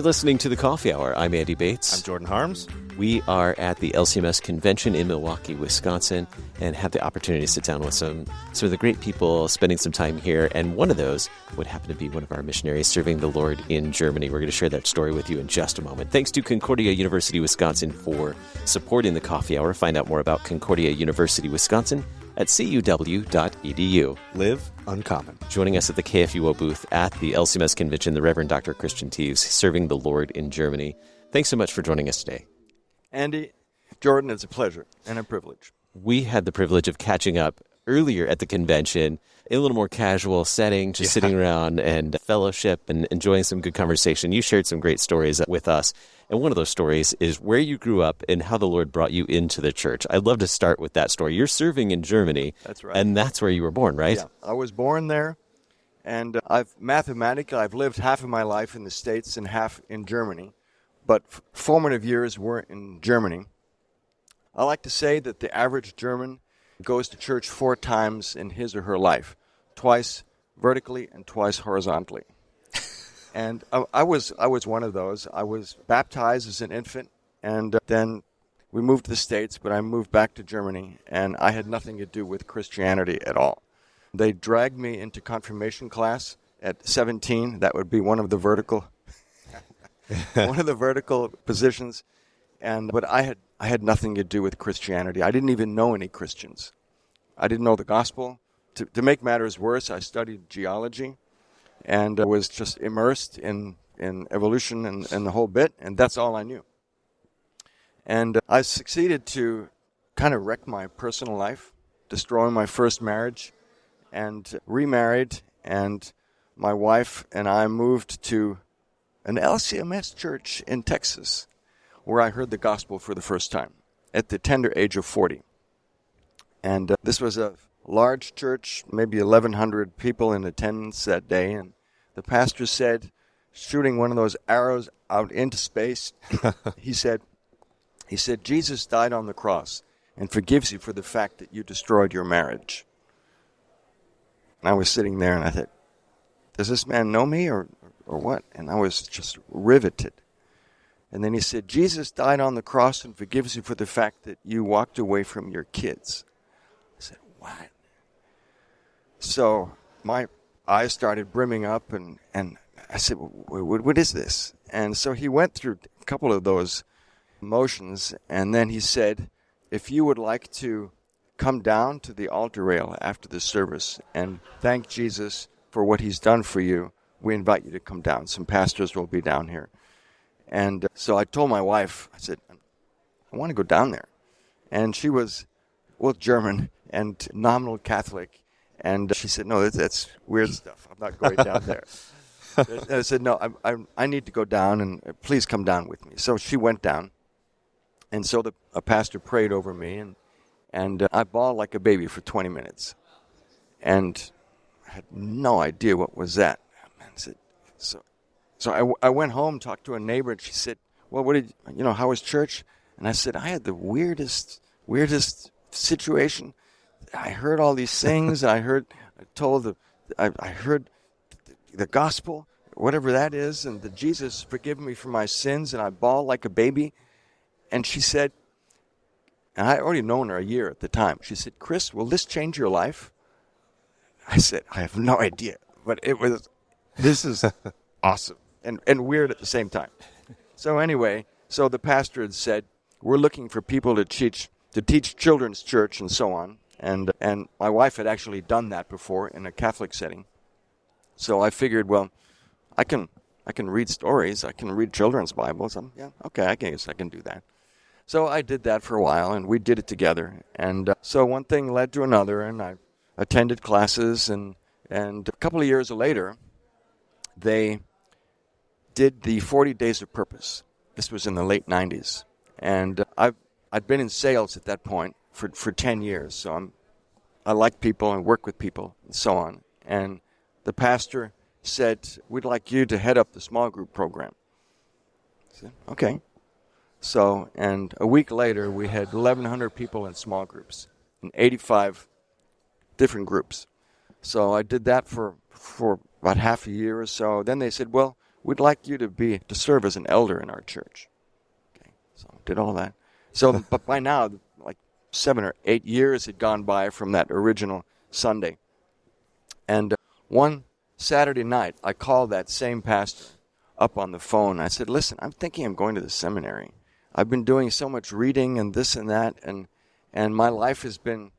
You're listening to The Coffee Hour. I'm Andy Bates. I'm Jordan Harms. We are at the LCMS convention in Milwaukee, Wisconsin, and have the opportunity to sit down with some of the great people spending some time here. And one of those would happen to be one of our missionaries serving the Lord in Germany. We're going to share that story with you in just a moment. Thanks to Concordia University, Wisconsin for supporting The Coffee Hour. Find out more about Concordia University, Wisconsin at cuw.edu. Live uncommon. Joining us at the KFUO booth at the LCMS convention, the Reverend Dr. Christian Teves, serving the Lord in Germany. Thanks so much for joining us today. Andy, Jordan, it's a pleasure and a privilege. We had the privilege of catching up earlier at the convention in a little more casual setting, just sitting around and fellowship and enjoying some good conversation. You shared some great stories with us, and one of those stories is where you grew up and how the Lord brought you into the church. I'd love to start with that story. You're serving in Germany. That's right. And that's where you were born, right? Yeah, I was born there, and I've lived half of my life in the States and half in Germany, but formative years were in Germany. I like to say that the average German goes to church 4 times in his or her life, twice vertically and twice horizontally. And I was one of those. I was baptized as an infant, and then we moved to the States, but I moved back to Germany, and I had nothing to do with Christianity at all. They dragged me into confirmation class at 17. That would be one of the vertical positions, but I had nothing to do with Christianity. I didn't even know any Christians. I didn't know the gospel. To make matters worse, I studied geology and was just immersed in evolution and the whole bit, and that's all I knew. And I succeeded to kind of wreck my personal life, destroying my first marriage, and remarried, and my wife and I moved to an LCMS church in Texas, where I heard the gospel for the first time at the tender age of 40. And this was a large church, maybe 1,100 people in attendance that day, and the pastor said, shooting one of those arrows out into space, he said, Jesus died on the cross and forgives you for the fact that you destroyed your marriage. And I was sitting there and I thought, does this man know me or what? And I was just riveted. And then he said, Jesus died on the cross and forgives you for the fact that you walked away from your kids. I said, what? So my eyes started brimming up, and I said, what is this? And so he went through a couple of those motions, and then he said, if you would like to come down to the altar rail after the service and thank Jesus for what he's done for you, we invite you to come down. Some pastors will be down here. And so I told my wife, I said, I want to go down there. And she was, German and nominal Catholic. And she said, no, that's weird stuff. I'm not going down there. And I said, no, I need to go down, and please come down with me. So she went down. And so a pastor prayed over me, and I bawled like a baby for 20 minutes. And I had no idea what was that. I said, So I went home, talked to a neighbor, and she said, well, how was church? And I said, I had the weirdest situation. I heard all these things. I heard the gospel, whatever that is, and that Jesus forgive me for my sins, and I bawled like a baby. And she said, and I had already known her a year at the time. She said, Chris, will this change your life? I said, I have no idea, but this is awesome. And weird at the same time. So anyway, the pastor had said, we're looking for people to teach children's church and so on. And my wife had actually done that before in a Catholic setting. So I figured, well, I can read stories. I can read children's Bibles. I guess I can do that. So I did that for a while, and we did it together. And so one thing led to another, and I attended classes. And a couple of years later, they did the 40 Days of Purpose. This was in the late 90s. And I'd been in sales at that point for 10 years. So I like people and work with people and so on. And the pastor said, we'd like you to head up the small group program. I said, okay. So, and a week later, we had 1,100 people in small groups in 85 different groups. So I did that for about half a year or so. Then they said, well, we'd like you to serve as an elder in our church. Okay, so did all that. So, but by now, like 7 or 8 years had gone by from that original Sunday. And one Saturday night, I called that same pastor up on the phone. I said, listen, I'm thinking I'm going to the seminary. I've been doing so much reading and this and that, and my life has been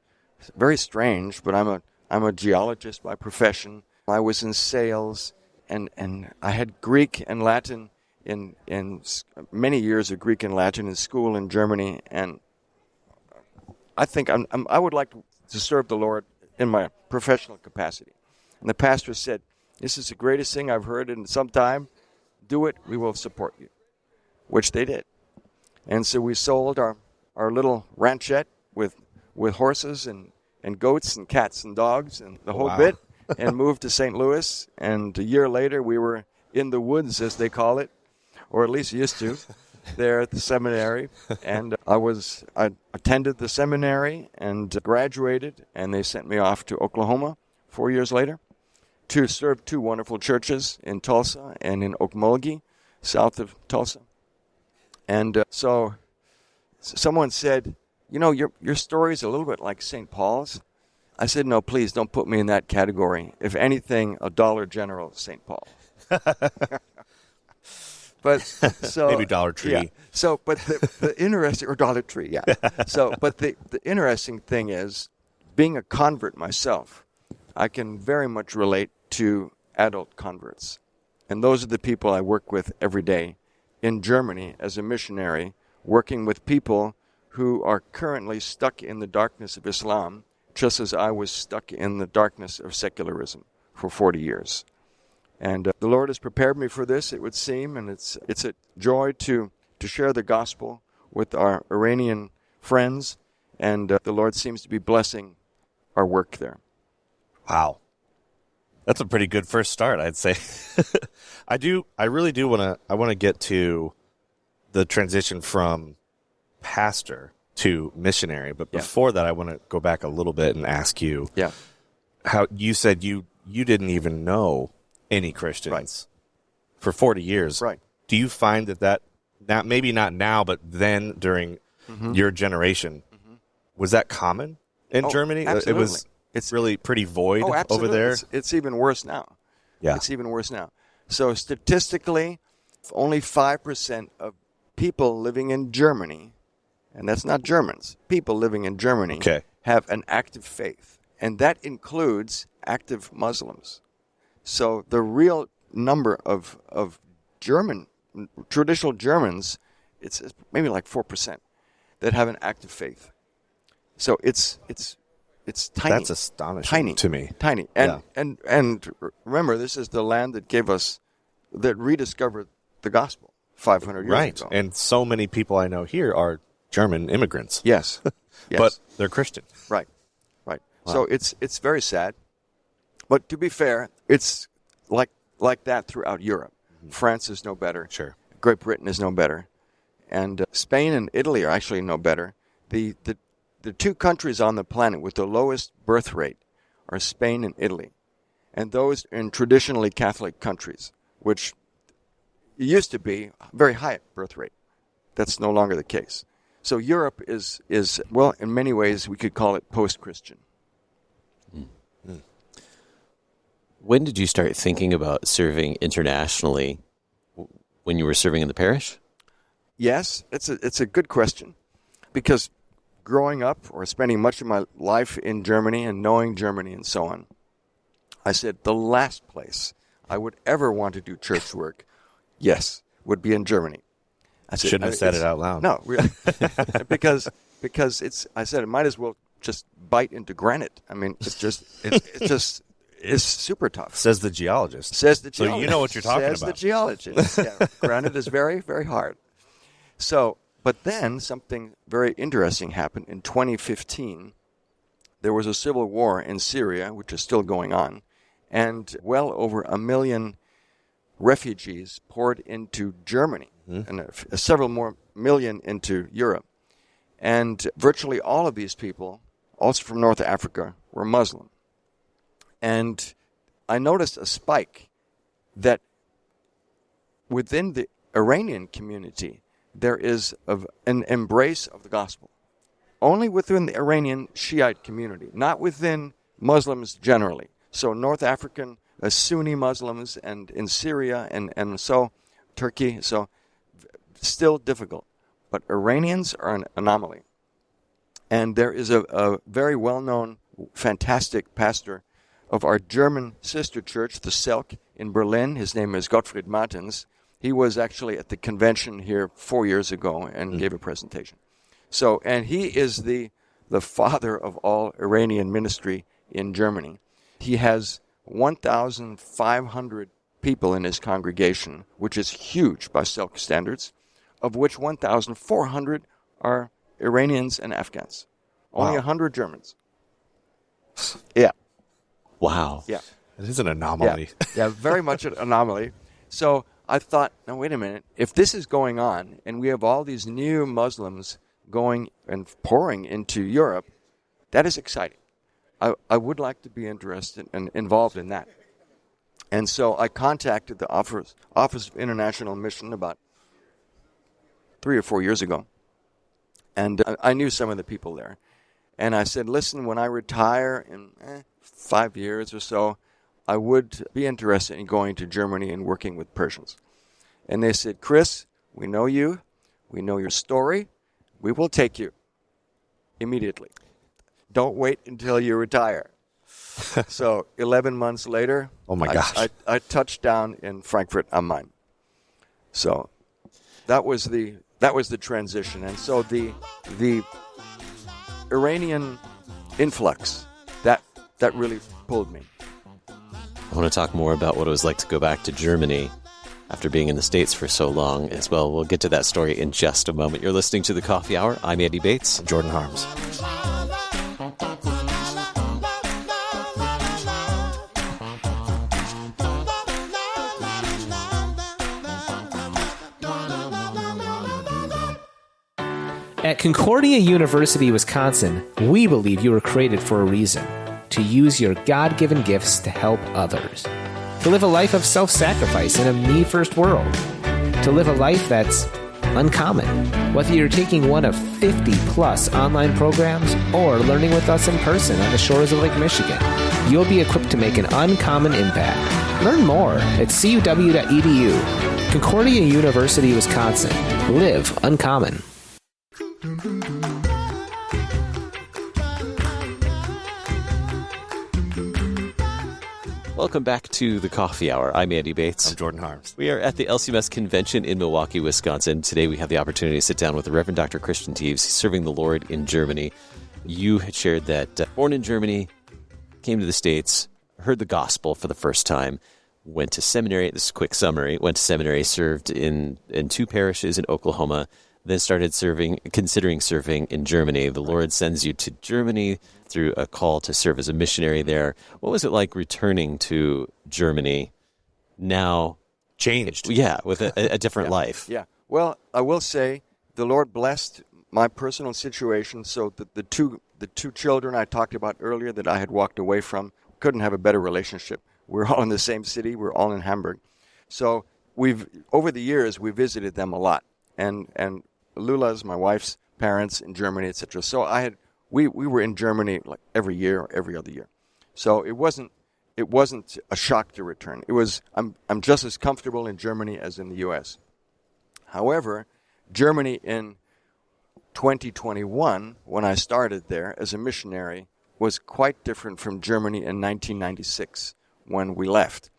very strange, but I'm a geologist by profession. I was in sales, and I had Greek and Latin in many years of Greek and Latin in school in Germany, and I think I would like to serve the Lord in my professional capacity. And the pastor said, this is the greatest thing I've heard in some time. Do it, we will support you, which they did. And so we sold our little ranchette with horses and goats and cats and dogs and the whole bit, and moved to St. Louis. And a year later, we were in the woods, as they call it, or at least used to, there at the seminary. And I attended the seminary and graduated, and they sent me off to Oklahoma 4 years later to serve 2 wonderful churches in Tulsa and in Okmulgee, south of Tulsa. And so someone said, you know, your story is a little bit like St. Paul's. I said, no, please don't put me in that category. If anything, a Dollar General St. Paul. But so maybe Dollar Tree. Yeah. So, but the interesting, or Dollar Tree, yeah. So, but the interesting thing is, being a convert myself, I can very much relate to adult converts, and those are the people I work with every day in Germany as a missionary, working with people who are currently stuck in the darkness of Islam, just as I was stuck in the darkness of secularism for 40 years. And the Lord has prepared me for this, it would seem, and it's a joy to share the gospel with our Iranian friends, and the Lord seems to be blessing our work there. Wow. That's a pretty good first start, I'd say. I really do want to get to the transition from pastor to missionary, but before that I want to go back a little bit and ask you how you said you didn't even know any Christians for 40 years. Right. Do you find that now, maybe not now, but then during your generation, was that common in Germany? Absolutely. It's really pretty void over there. It's even worse now. Yeah. It's even worse now. So statistically, only 5% of people living in Germany, and that's not Germans, people living in Germany have an active faith. And that includes active Muslims. So the real number of traditional Germans, it's maybe like 4% that have an active faith. So it's tiny. That's astonishing to me. Tiny. And remember, this is the land that rediscovered the gospel 500 years ago. And so many people I know here are German immigrants. Yes. But they're Christian. Right. Wow. So it's very sad. But to be fair, it's like that throughout Europe. France is no better. Sure. Great Britain is no better. And Spain and Italy are actually no better. The 2 countries on the planet with the lowest birth rate are Spain and Italy. And those in traditionally Catholic countries, which used to be a very high birth rate. That's no longer the case. So Europe is well, in many ways, we could call it post-Christian. When did you start thinking about serving internationally? When you were serving in the parish? Yes, it's a good question, because growing up or spending much of my life in Germany and knowing Germany and so on, I said the last place I would ever want to do church work, would be in Germany. I said, shouldn't have said it out loud. No, really, because I said it might as well just bite into granite. I mean, it's super tough. Says the geologist. So you know what you're talking about. Says the geologist. Yeah, granite is very, very hard. So, but then something very interesting happened in 2015. There was a civil war in Syria, which is still going on, and well over 1 million refugees poured into Germany, and several more million into Europe. And virtually all of these people, also from North Africa, were Muslim. And I noticed a spike that within the Iranian community, there is an embrace of the gospel. Only within the Iranian Shiite community, not within Muslims generally. So North African Sunni Muslims and in Syria and so Turkey, so still difficult. But Iranians are an anomaly. And there is a very well-known, fantastic pastor of our German sister church, the Selk, in Berlin. His name is Gottfried Martens. He was actually at the convention here 4 years ago and gave a presentation. So, and he is the father of all Iranian ministry in Germany. He has 1,500 people in his congregation, which is huge by Selk standards, of which 1,400 are Iranians and Afghans. Only 100 Germans. Yeah. Wow. Yeah. It is an anomaly. Yeah, very much an anomaly. So I thought, now wait a minute. If this is going on, and we have all these new Muslims going and pouring into Europe, that is exciting. I would like to be interested and involved in that. And so I contacted the Office of International Mission about 3 or 4 years ago. And I knew some of the people there. And I said, listen, when I retire in 5 years or so, I would be interested in going to Germany and working with Persians. And they said, Chris, we know you. We know your story. We will take you immediately. Don't wait until you retire. So 11 months later, oh my gosh, I touched down in Frankfurt am Main. So that was the transition. And so the Iranian influx, that really pulled me. I want to talk more about what it was like to go back to Germany after being in the States for so long as well. We'll get to that story in just a moment. You're listening to The Coffee Hour. I'm Andy Bates. I'm Jordan Harms. At Concordia University, Wisconsin, we believe you were created for a reason: to use your God-given gifts to help others, to live a life of self-sacrifice in a me-first world, to live a life that's uncommon. Whether you're taking one of 50-plus online programs or learning with us in person on the shores of Lake Michigan, you'll be equipped to make an uncommon impact. Learn more at cuw.edu. Concordia University, Wisconsin. Live uncommon. Welcome back to The Coffee Hour. I'm Andy Bates. I'm Jordan Harms. We are at the LCMS convention in Milwaukee, Wisconsin. Today we have the opportunity to sit down with the Reverend Dr. Christian Teves, serving the Lord in Germany. You had shared that born in Germany, came to the States, heard the gospel for the first time, went to seminary. This is a quick summary. Went to seminary, served in 2 parishes in Oklahoma, then started considering serving in Germany. The Lord sends you to Germany through a call to serve as a missionary there. What was it like returning to Germany now? Changed. Yeah, with a different life. Yeah. Well, I will say the Lord blessed my personal situation so that the two children I talked about earlier that I had walked away from couldn't have a better relationship. We're all in the same city. We're all in Hamburg. So over the years, we visited them a lot. And Lula's, my wife's parents in Germany, etc. So we were in Germany like every year or every other year. So it wasn't a shock to return. It was I'm just as comfortable in Germany as in the US. However, Germany in 2021, when I started there as a missionary, was quite different from Germany in 1996 when we left.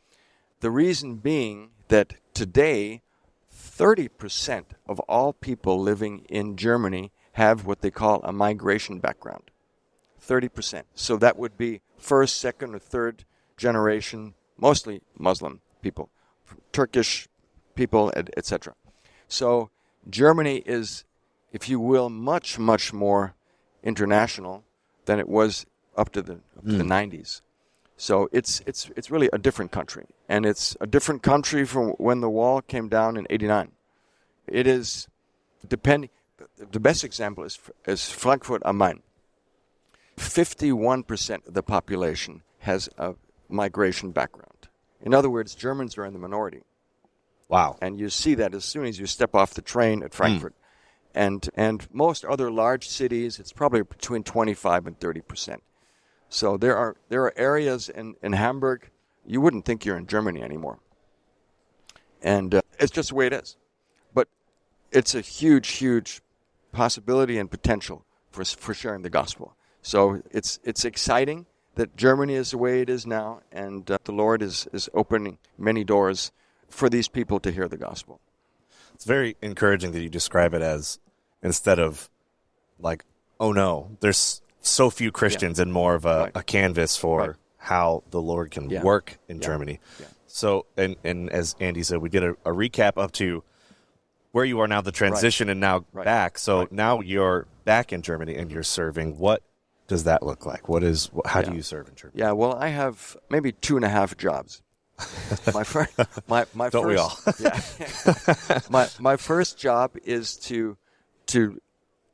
The reason being that today 30% of all people living in Germany have what they call a migration background. 30%. So that would be first, second, or third generation, mostly Muslim people, Turkish people, etc. So Germany is, if you will, much, much more international than it was up to the 90s. So it's really a different country, and it's a different country from when the wall came down in '89. It is depending. The best example is Frankfurt am Main. 51% of the population has a migration background. In other words, Germans are in the minority. Wow. And you see that as soon as you step off the train at Frankfurt. And most other large cities, it's probably between 25 and 30%. So there are areas in Hamburg, you wouldn't think you're in Germany anymore. And it's just the way it is. But it's a huge, huge possibility and potential for sharing the gospel. So it's exciting that Germany is the way it is now, and the Lord is opening many doors for these people to hear the gospel. It's very encouraging that you describe it as, instead of like, oh no, there's so few Christians, and more of a canvas for how the Lord can work in Germany. Yeah. So, and as Andy said, we did a recap up to where you are now, the transition, and now back. So now you're back in Germany and you're serving. What does that look like? How do you serve in Germany? Yeah, well, I have maybe 2.5 jobs. My first, Don't we all? my first job is to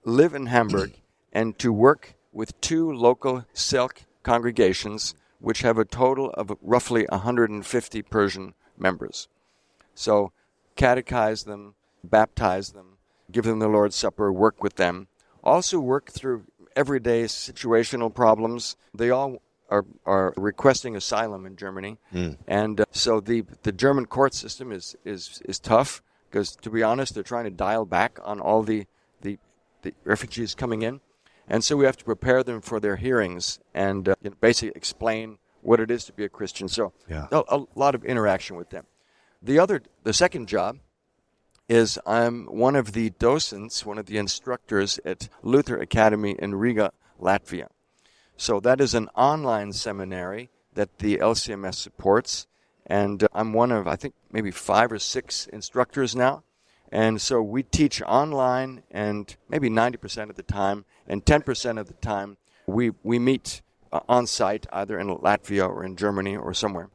live in Hamburg and to work with 2 local Selk congregations, which have a total of roughly 150 Persian members. So catechize them, baptize them, give them the Lord's Supper, work with them. Also work through everyday situational problems. They all are requesting asylum in Germany. And so the German court system is tough because, to be honest, they're trying to dial back on all the refugees coming in. And so we have to prepare them for their hearings and basically explain what it is to be a Christian. So a lot of interaction with them. The second job is I'm one of the docents, one of the instructors at Luther Academy in Riga, Latvia. So that is an online seminary that the LCMS supports, and I'm one of, I think, maybe 5 or 6 instructors now. And so we teach online, and maybe 90% of the time, and 10% of the time we meet on site, either in Latvia or in Germany or somewhere.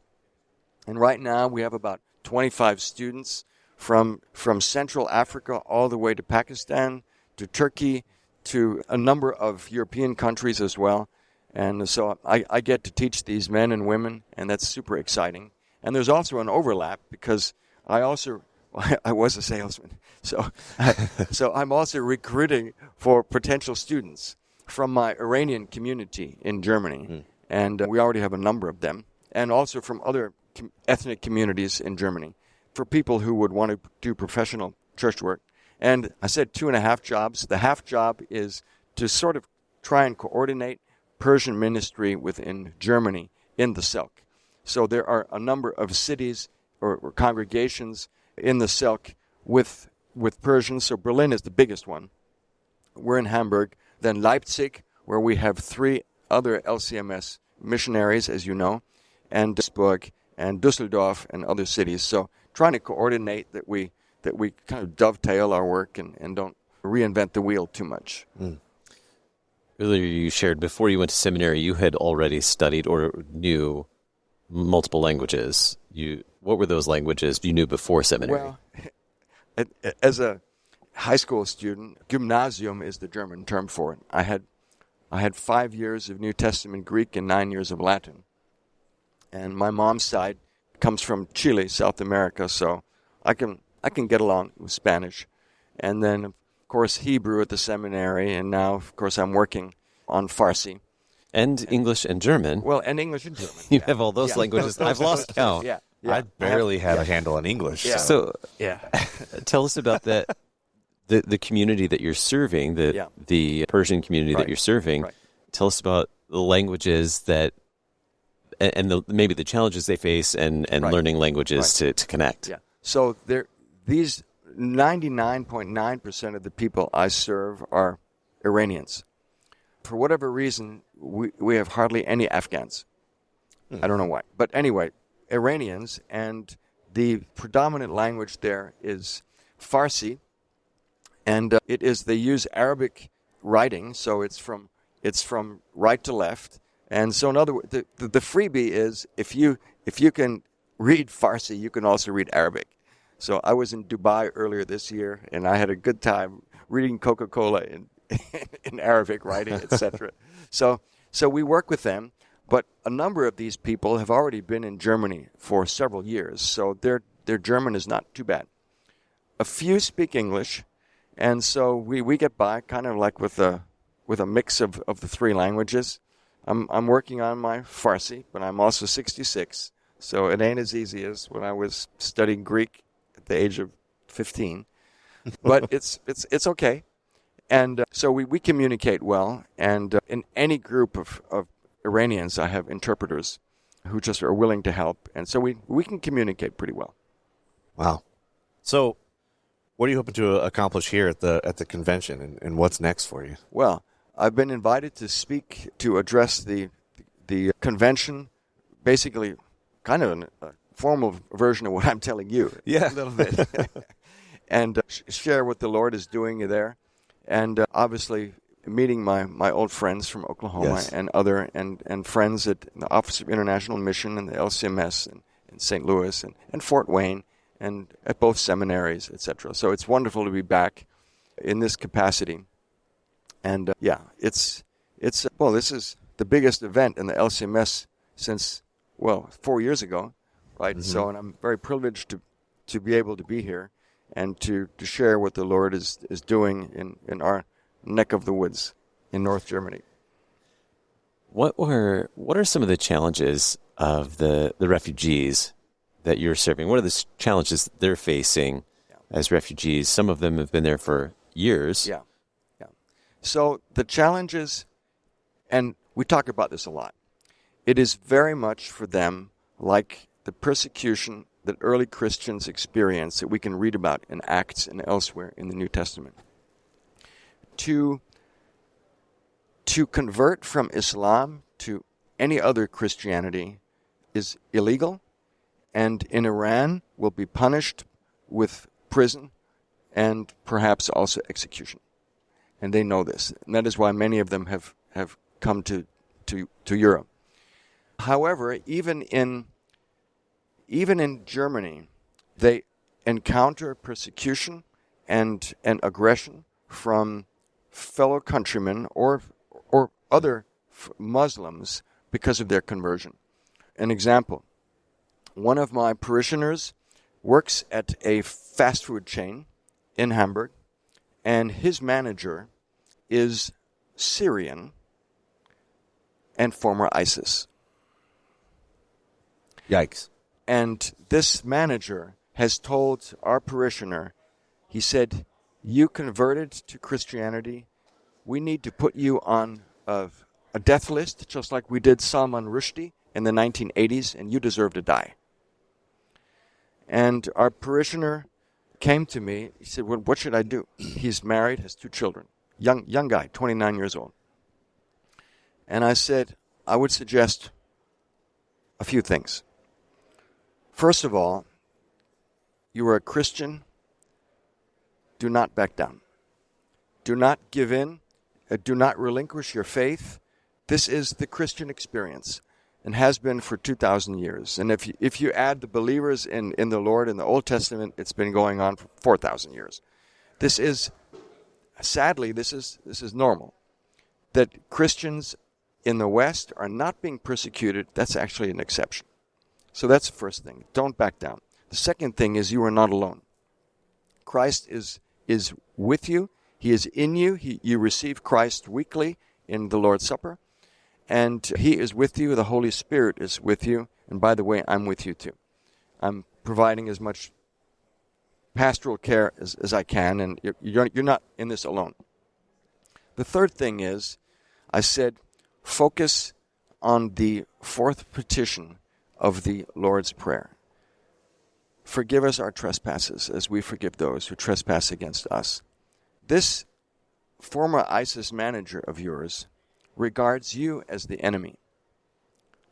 And right now we have about 25 students from Central Africa all the way to Pakistan, to Turkey, to a number of European countries as well. And so I get to teach these men and women, and that's super exciting. And there's also an overlap because I was a salesman. So I'm also recruiting for potential students from my Iranian community in Germany. And we already have a number of them. And also from other ethnic communities in Germany for people who would want to do professional church work. And I said 2.5 jobs. The half job is to sort of try and coordinate Persian ministry within Germany in the Selk. So there are a number of cities or congregations in the Selk with Persians. So Berlin is the biggest one. We're in Hamburg. Then Leipzig, where we have 3 other LCMS missionaries, as you know, and Duisburg and Düsseldorf and other cities. So trying to coordinate that we kind of dovetail our work and don't reinvent the wheel too much. Earlier you shared before you went to seminary, you had already studied or knew multiple languages. What were those languages you knew before seminary? Well, as a high school student, Gymnasium is the German term for it. I had 5 years of New Testament Greek and 9 years of Latin. And my mom's side comes from Chile, South America, so I can get along with Spanish. And then, of course, Hebrew at the seminary, and now, of course, I'm working on Farsi. And English and German. Well, and English and German. You have all those languages. I've lost count. Yeah. I barely had a handle on English. Yeah. So tell us about that. The community that you're serving, the Persian community that you're serving. Right. Tell us about the languages that, and maybe the challenges they face, and learning languages to connect. Yeah. So these 99.9% of the people I serve are Iranians. For whatever reason, we have hardly any Afghans. I don't know why. But anyway, Iranians, and the predominant language there is Farsi, and they use Arabic writing, so it's from right to left. And so in other words, the freebie is if you can read Farsi, you can also read Arabic. So I was in Dubai earlier this year, and I had a good time reading Coca-Cola in Arabic writing, etc. So we work with them, but a number of these people have already been in Germany for several years, so they're their German is not too bad. A few speak English, and so we get by kind of like with a mix of the three languages. I'm working on my Farsi, but I'm also 66, so it ain't as easy as when I was studying Greek at the age of 15. But it's okay. And so we communicate well, and in any group of Iranians, I have interpreters who just are willing to help, and so we can communicate pretty well. Wow. So what are you hoping to accomplish here at the convention, and what's next for you? Well, I've been invited to address the convention, basically kind of a formal version of what I'm telling you. Yeah. A little bit. And share what the Lord is doing there. And obviously meeting my old friends from Oklahoma, Yes. and friends at the Office of International Mission and the LCMS in St. Louis and Fort Wayne and at both seminaries, etc. So it's wonderful to be back in this capacity. And this is the biggest event in the LCMS since 4 years ago, right? Mm-hmm. So, and I'm very privileged to be able to be here and to share what the Lord is doing in our neck of the woods in North Germany. What are some of the challenges of the refugees that you're serving? What are the challenges that they're facing as refugees? Some of them have been there for years. Yeah. So the challenges, and we talk about this a lot, it is very much for them like the persecution that early Christians experienced that we can read about in Acts and elsewhere in the New Testament. To convert from Islam to any other Christianity is illegal, and in Iran will be punished with prison and perhaps also execution. And they know this. And that is why many of them have come to Europe. However, even in Germany, they encounter persecution and aggression from fellow countrymen or other Muslims because of their conversion. An example, one of my parishioners works at a fast food chain in Hamburg, and his manager is Syrian and former ISIS. Yikes. And this manager has told our parishioner, he said, you converted to Christianity, we need to put you on a death list, just like we did Salman Rushdie in the 1980s, and you deserve to die. And our parishioner came to me, he said, well, what should I do? He's married, has 2 children, young guy, 29 years old. And I said, I would suggest a few things. First of all, you are a Christian. Do not back down. Do not give in. Do not relinquish your faith. This is the Christian experience and has been for 2,000 years. And if you add the believers in the Lord in the Old Testament, it's been going on for 4,000 years. This is, sadly, this is normal. That Christians in the West are not being persecuted, that's actually an exception. So that's the first thing. Don't back down. The second thing is you are not alone. Christ is with you. He is in you. You receive Christ weekly in the Lord's Supper. And He is with you. The Holy Spirit is with you. And by the way, I'm with you too. I'm providing as much pastoral care as I can. And you're not in this alone. The third thing is, I said, focus on the fourth petition of the Lord's Prayer. Forgive us our trespasses as we forgive those who trespass against us. This former ISIS manager of yours regards you as the enemy.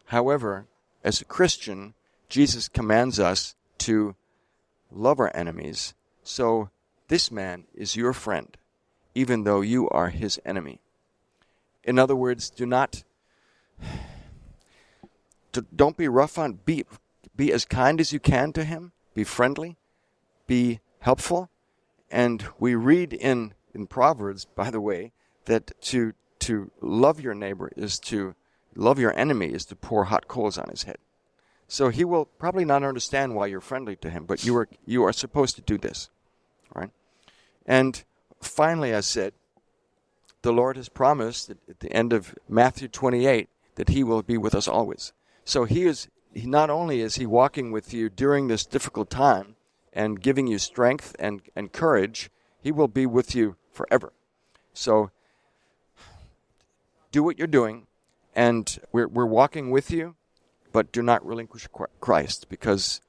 However, as a Christian, Jesus commands us to love our enemies. So this man is your friend, even though you are his enemy. In other words, don't be rough on, be as kind as you can to him, be friendly, be helpful. And we read in Proverbs, by the way, that to love your neighbor is to love your enemy is to pour hot coals on his head. So he will probably not understand why you're friendly to him, but you are supposed to do this, right? And finally, I said, the Lord has promised that at the end of Matthew 28 that he will be with us always. So he not only is he walking with you during this difficult time and giving you strength and courage, he will be with you forever. So do what you're doing, and we're walking with you, but do not relinquish Christ, because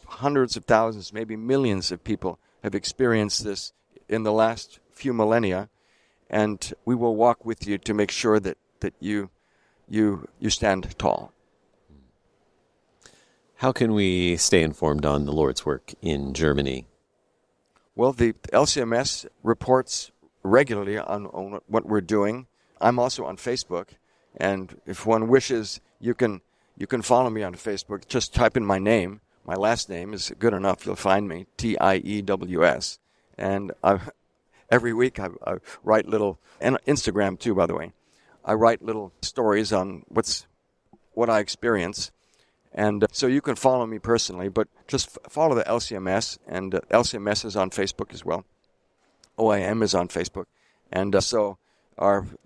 hundreds of thousands, maybe millions of people have experienced this in the last few millennia, and we will walk with you to make sure that you stand tall. How can we stay informed on the Lord's work in Germany? Well, the LCMS reports regularly on what we're doing. I'm also on Facebook, and if one wishes, you can follow me on Facebook. Just type in my name. My last name is good enough. You'll find me, Tiews. And every week I write little, and Instagram too, by the way. I write little stories on what I experience. And so you can follow me personally, but just follow the LCMS, and LCMS is on Facebook as well. OIM is on Facebook. And so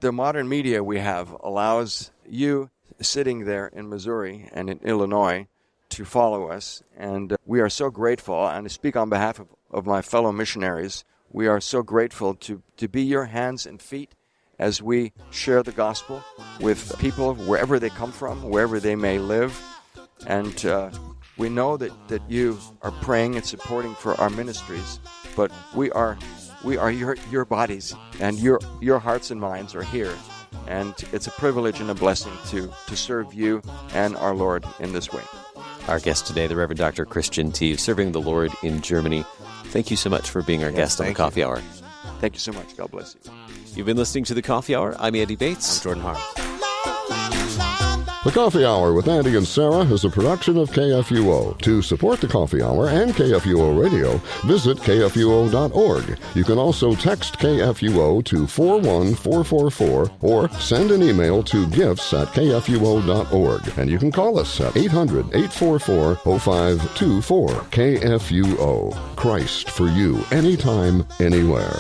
the modern media we have allows you sitting there in Missouri and in Illinois to follow us. And we are so grateful, and I speak on behalf of my fellow missionaries, we are so grateful to be your hands and feet as we share the gospel with people wherever they come from, wherever they may live. And we know that you are praying and supporting for our ministries, but we are your bodies, and your hearts and minds are here. And it's a privilege and a blessing to serve you and our Lord in this way. Our guest today, the Reverend Dr. Christian Tieves, serving the Lord in Germany. Thank you so much for being our guest on the Coffee Hour. Thank you so much. God bless you. You've been listening to the Coffee Hour. I'm Andy Bates. I'm Jordan Hart. The Coffee Hour with Andy and Sarah is a production of KFUO. To support the Coffee Hour and KFUO Radio, visit KFUO.org. You can also text KFUO to 41444 or send an email to gifts@KFUO.org. And you can call us at 800-844-0524. KFUO. Christ for you, anytime, anywhere.